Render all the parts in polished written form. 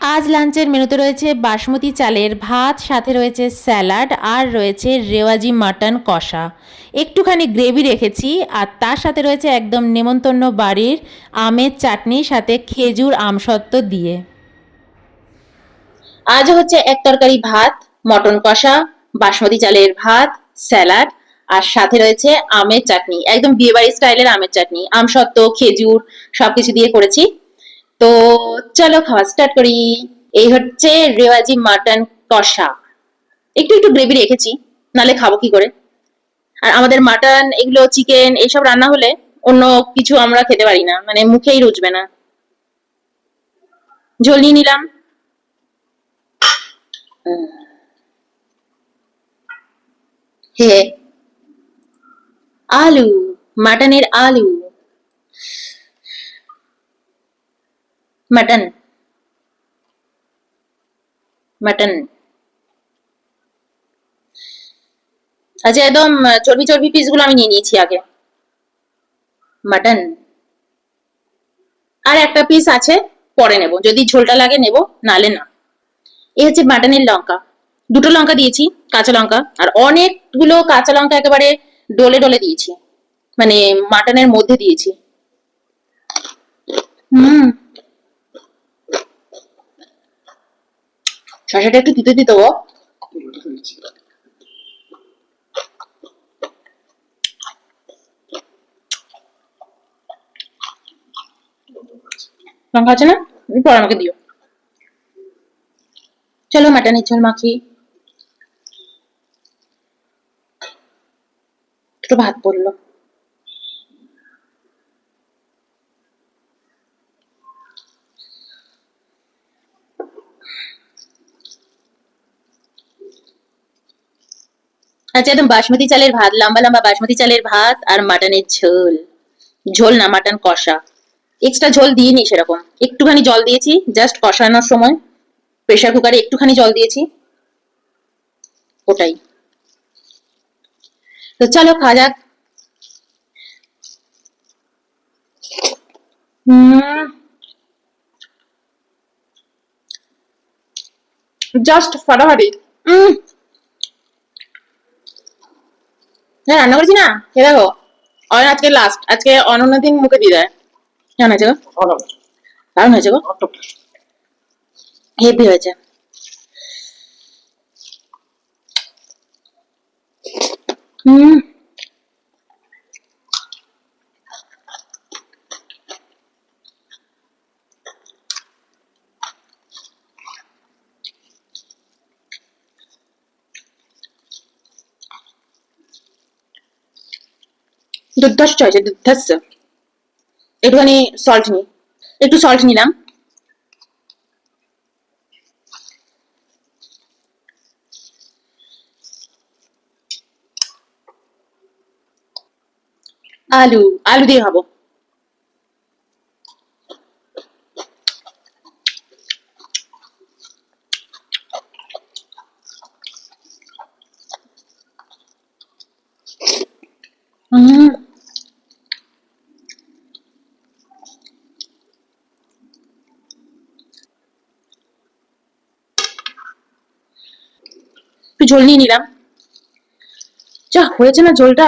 আজ লাঞ্চের মেনুতে রয়েছে বাসমতি চালের ভাত, সাথে রয়েছে স্যালাড আর রয়েছে রেওয়াজি মাটন কষা। একটুখানি গ্রেভি রেখেছি আর তার সাথে রয়েছে একদম নেমন্তন্ন বাড়ির আমের চাটনি, সাথে খেজুর আমসত্ত্ব দিয়ে। আজ হচ্ছে এক তরকারি ভাত, মটন কষা, বাসমতি চালের ভাত, স্যালাড আর সাথে রয়েছে আমের চাটনি, একদম বিয়েবাড়ি স্টাইলের আমের চাটনি, আমসত্ত্ব, খেজুর সবকিছু দিয়ে করেছি। তো চলো খাওয়া স্টার্ট করি। এই হচ্ছে রেওয়াজি মাটন কষা। একটু একটু গ্রেভি রেখেছি, নালে খাবো কি করে। আর আমাদের মাটন এগুলো চিকেন এইসব রান্না হলে অন্য কিছু আমরা খেতে পারি না, মানে মুখেই রুচবে না। ঝোল নিয়ে নিলাম। হে, আলু, মাটনের আলু, মাটন, মাটন। আচ্ছা, একদম চর্বি চর্বি পিস গুলো আমি নিয়ে নিয়েছি আগে। মাটন। আর একটা পিস আছে, পরে নেব, যদি ঝোলটা লাগে নেব, নালে না। এই হচ্ছে মাটনের লঙ্কা, দুটো লঙ্কা দিয়েছি, কাঁচা লঙ্কা, আর অনেকগুলো কাঁচা লঙ্কা একেবারে ডলে ডলে দিয়েছি, মানে মাটনের মধ্যে দিয়েছি। হুম, শসাটা একটু দিতে দিতে গো। লঙ্কা আছে না, পরে আমাকে দিও। চলো মাটনের ঝোল মাখি। একটু ভাত পড়লো। আচ্ছা, একদম বাসমতি চালের ভাত, লম্বা লম্বা বাসমতি চালের ভাত আর মাটনের ঝোল। ঝোল না, মাটন কষা। এক্সট্রা ঝোল দিইনি সেরকম, একটুখানি জল দিয়েছি জাস্ট কষানোর সময়, প্রেসার কুকারে একটুখানি জল দিয়েছি, ওটাই। তো চলো খাওয়া যাক। জাস্ট ফাটাফাটি। উম, হ্যাঁ, রান্না করেছি না, খেয়ে দেখো। অয়ন আজকে লাস্ট, আজকে অনন্য দিন মুখে দিয়ে দেয়। কেমন হয়েছে গো? দারুণ হয়েছে গো, হেভি হয়েছে। হুম, দুর্ধর্ষ হয়েছে, দুর্ধর্ষ। একটুখানি সল্ট নি, একটু সল্ট নিলাম। আলু, আলু দিয়ে খাবো। হুম, একটু ঝোল নিয়ে নিলাম। যা হয়েছে না ঝোলটা।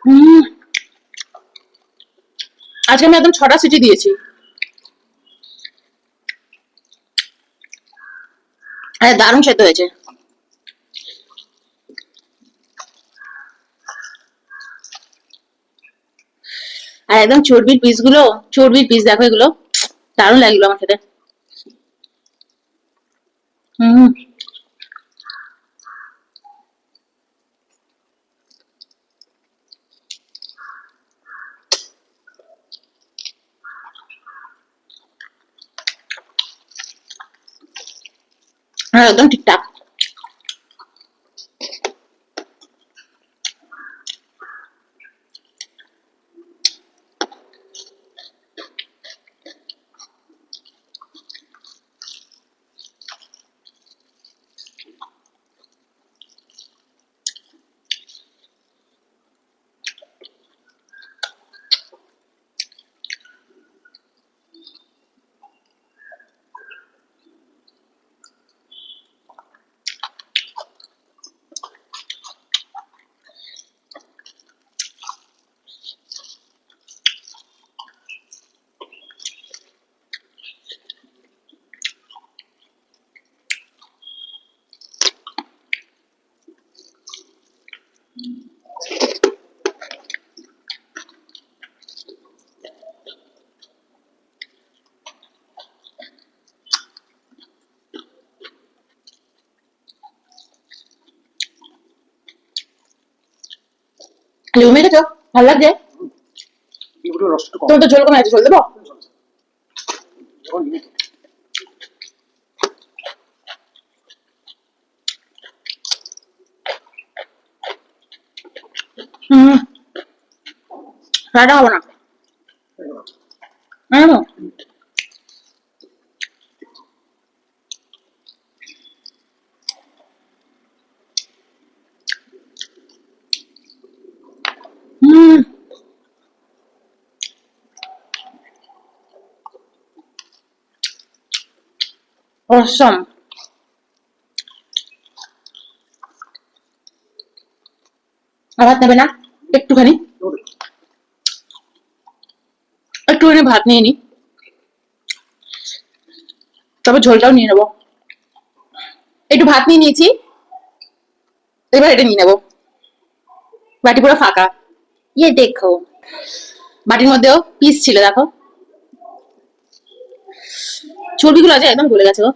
হুম, আজকে আমি একদম 6টা সিটি দিয়েছি। হ্যাঁ, দারুণ সেদ্ধ হয়েছে। আর একদম চর্বির পিস গুলো, চর্বির পিস দেখো এগুলো, দারুণ লাগলো আমার খেতে। হুম, হ্যাঁ, একদম ঠিকঠাক। লেবু মেখেছো? ভালো লাগছে? এগুলো রসটা একটু কম। তোমার তো ঝোল কমে আছে, ঝোল দেবো? যখন লিমিট হুম, ফ্রাইটা খাবো না। হুম, হুম, awesome। আর ভাত নেবে না? একটুখানি, একটুখানি ভাত নিয়ে নি, তবে ঝোলটাও নিয়ে নেবো। একটু ভাত নিয়ে নিয়েছি, এবার এটা নিয়ে নেবো। বাটি পুরো ফাঁকা। ইয়ে দেখো, বাটির মধ্যেও পিস ছিল, দেখো চর্বিগুলো আছে একদম গলে গেছে গো।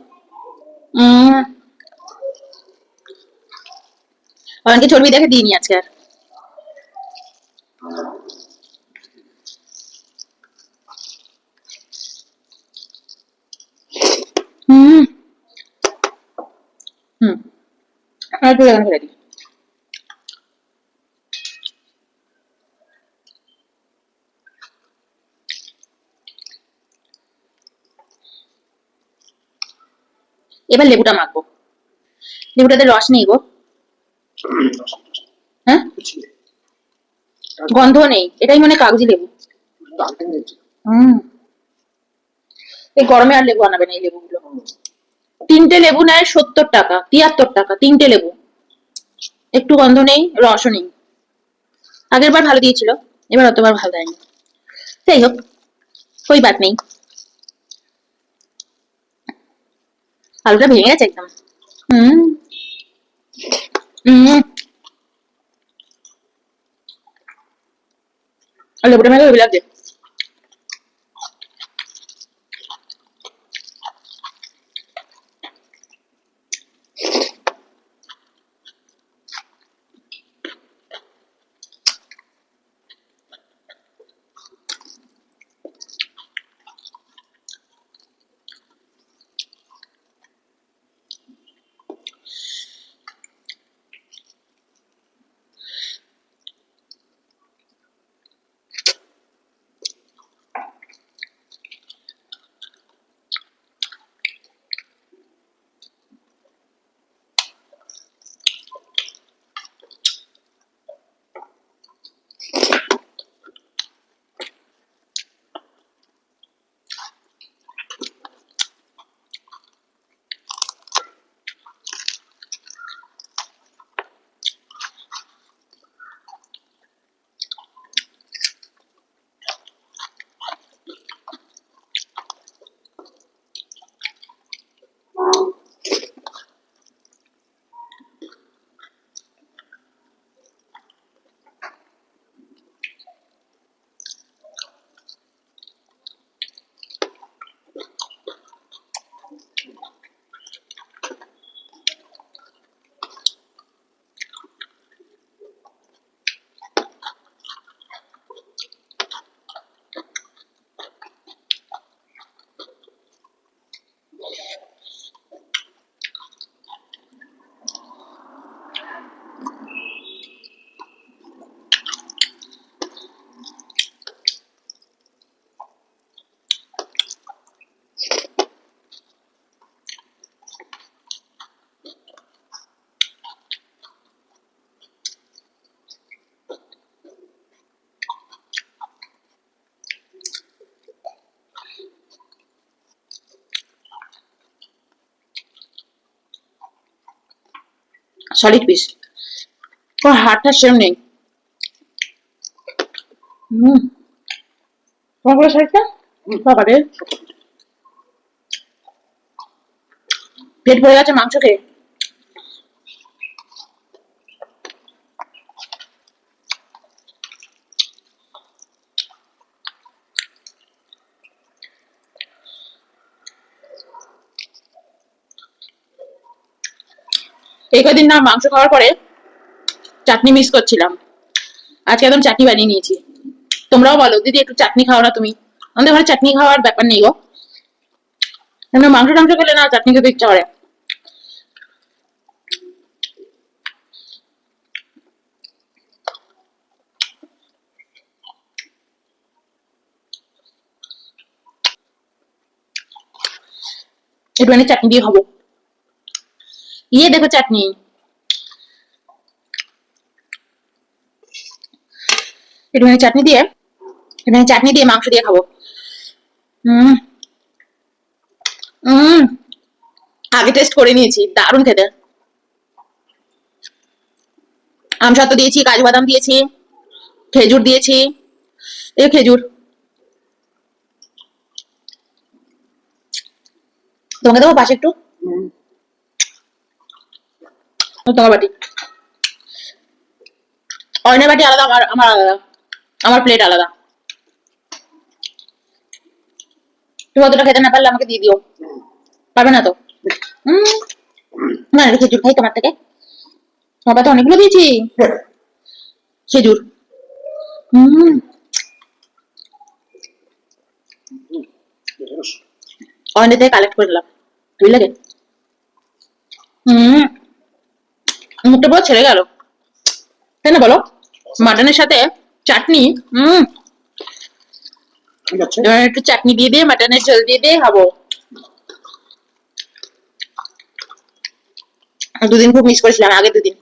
উম অনেকে চর্বি দেখে দিইনি আজকে আর। হুম, হুম, আর একটু এখানে ফেলে দিই। এবার লেবুটা মাখবো। লেবুটাতে রস নেই গো। হ্যাঁ, ছিলে গন্ধ নেই, এটাই মনে হয় কাগজি লেবু। ডাল টেনে দিয়েছে। হুম, এই গরমে আর লেবু আনাবে না এই লেবুগুলো। 3টে লেবু নেয় 70 টাকা, 73 টাকা 3টে লেবু। একটু গন্ধ নেই, রসও নেই। আগের বার ভালো দিয়েছিল, এবার অতবার ভালো দেয়নি। যাই হোক, কই বাত নেই। আলুটা ভেঙে গেছে একদম। হুম, হুম, আর লেবুটা মেলে ওই লাগছে। সলিড পিস, কোনো হাড়টা সেরম নেই। তোমার পুরো সাইডটা বাবা রে, পেট ভরে গেছে মাংস খেয়ে। এই কদিন না মাংস খাওয়ার পরে চাটনি মিস করছিলাম, আজকে একদম চাটনি বানিয়ে নিয়েছি। তোমরাও বলো দিদি একটু চাটনি খাও না তুমি, আমাদের ঘরে চাটনি খাওয়ার ব্যাপার নেই গো, এমনি মাংস টাংস খেলে না চাটনি খেতে ইচ্ছা করে। একটুখানি চাটনি দিয়ে খাবো। ইয়ে দেখো চাটনি, একটুখানি চাটনি দিয়ে, একটুখানি চাটনি দিয়ে মাংস দিয়ে খাবো। হুম হুম আগে টেস্ট করে নিয়েছি, দারুণ খেতে। আমসত্ত্ব দিয়েছি, কাজু বাদাম দিয়েছি, খেজুর দিয়েছি, এই খেজুর। তোমাকে দেবো পাশে একটু, তোমার বাটি, অয়নের বাটি আলাদা, আমার আমার আলাদা, আমার প্লেট আলাদা। তুমি অতটা খেতে না পারলে আমাকে দিয়ে দিও, পারবে না তো? হুম না এটা খেজুর খাই তোমার থেকে, তোমার পাতে অনেকগুলো দিয়েছি খেজুর। হুম অয়নের থেকে কালেক্ট করে দিলাম, তুই লাগে। হুম মুখটা পুরো ছেড়ে গেল, তাই না বলো? মাটনের সাথে চাটনি, ঠিক আছে। এবার একটু চাটনি দিয়ে দিয়ে মাটনের ঝোল দিয়ে দিয়ে খাবো। দুদিন খুব মিস করেছিলাম, আগে দুদিন।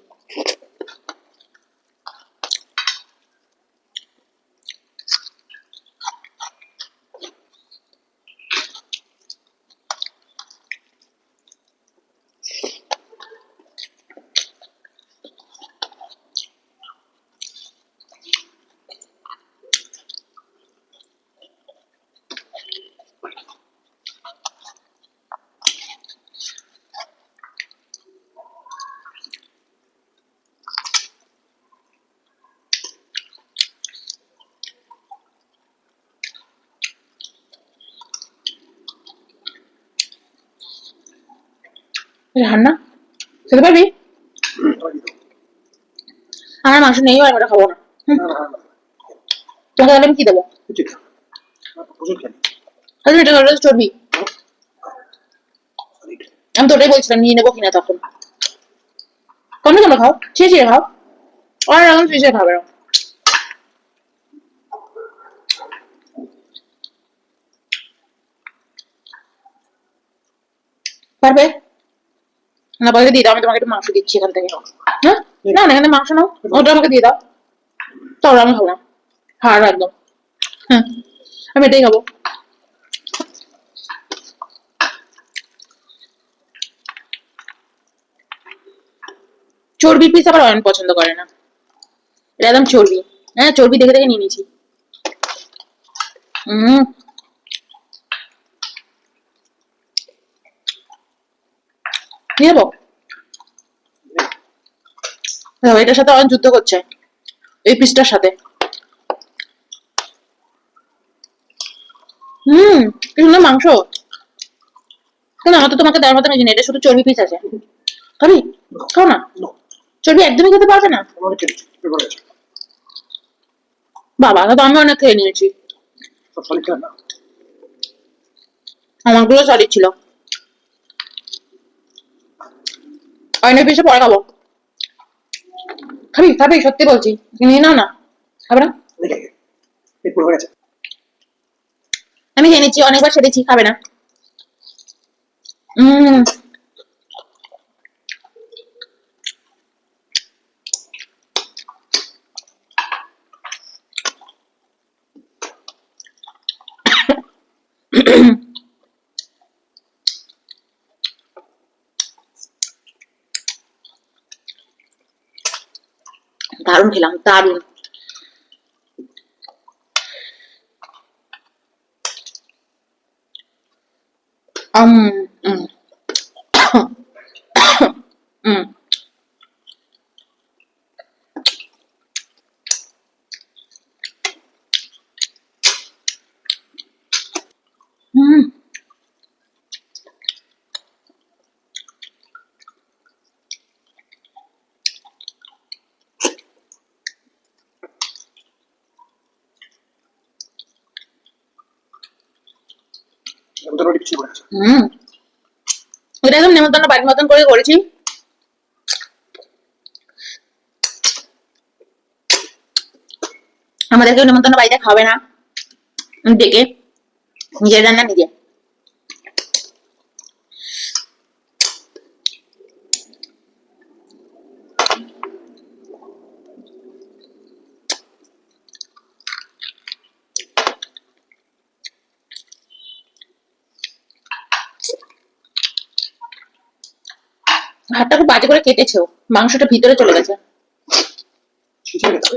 রান্না খেতে পারবি? আমার মাংস নেই, আর ওটা খাবো না। তোমাকে তাহলে আমি কি দেবো? তাহলে এটা হলো চর্বি, আমি তো ওটাই বলছিলাম নিয়ে নেবো কিনা তখন। তোমরা তোমরা খাও, ছিঁড়ে ছিঁড়ে খাও, আর এখন ফিসে খাবে না। পারবে না? পারলে দিয়ে দাও, আমি তোমাকে একটু মাংস দিচ্ছি এখান থেকে। হ্যাঁ না না, এখানে মাংস নাও, ওটা আমাকে দিয়ে দাও, তাহলে আমি খাবো না, হাড় একদম। হ্যাঁ আমি এটাই খাবো। চর্বির পিস আবার অয়ন পছন্দ করে না, এটা একদম চর্বি। হ্যাঁ চর্বি দেখে দেখে নিয়ে নিয়েছি। হম নিয়ে নেবো। দেখো, এটার সাথে অয়ন যুদ্ধ করছে, এই পিসটার সাথে। কি সুন্দর মাংস, কেন আমার তো তোমাকে দেওয়ার মতো না, এটা শুধু চর্বি পিস আছে। খাবি? খাও না, চর্বি একদমই খেতে পারবে না। বাবা তো আমি অনেক খেয়ে নিয়েছি, আমারগুলো সলিড ছিল। অয়নের পিসে পরে খাবো। খাবি খাবি সত্যি বলছি, নিয়ে নাও না, খাবে না? আমি খেয়ে নিচ্ছি, অনেকবার সেরেছি, খাবে না। হম দারুণ খেলাম, দারুণ। উম, উম, উম, উম। আমাদের বাড়ি কিছু করেছে। হুম, এটা একদম নেমন্তন্ন বাড়ির মতন করে করেছি। আমাদেরকে নেমন্তন্ন বাড়িতে খাবে না ডেকে, নিজের রান্না নিজে। ভাতটা খুব বাজে করে কেটেছো, মাংসটা ভিতরে চলে গেছে। ছিঁচে গেছে।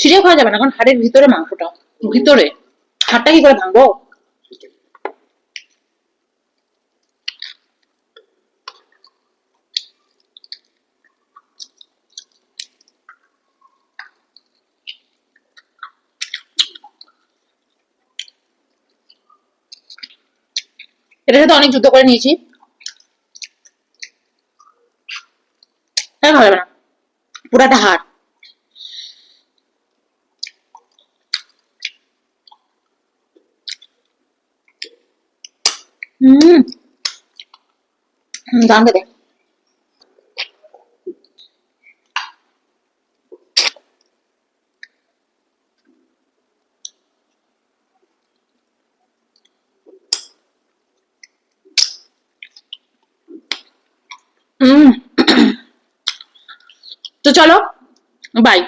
ছিঁড়েও খাওয়া যাবে না, কারণ হাড়ের ভিতরে মাংসটা, ভিতরে হাড়টা কি করে ভাঙবো? এটার সাথে অনেক যুদ্ধ করে নিয়েছি, তাই খাওয়া যাবে না, পুরাটা হাড়। হুম, দাম খেতে। হুম, তো চলো, বাই।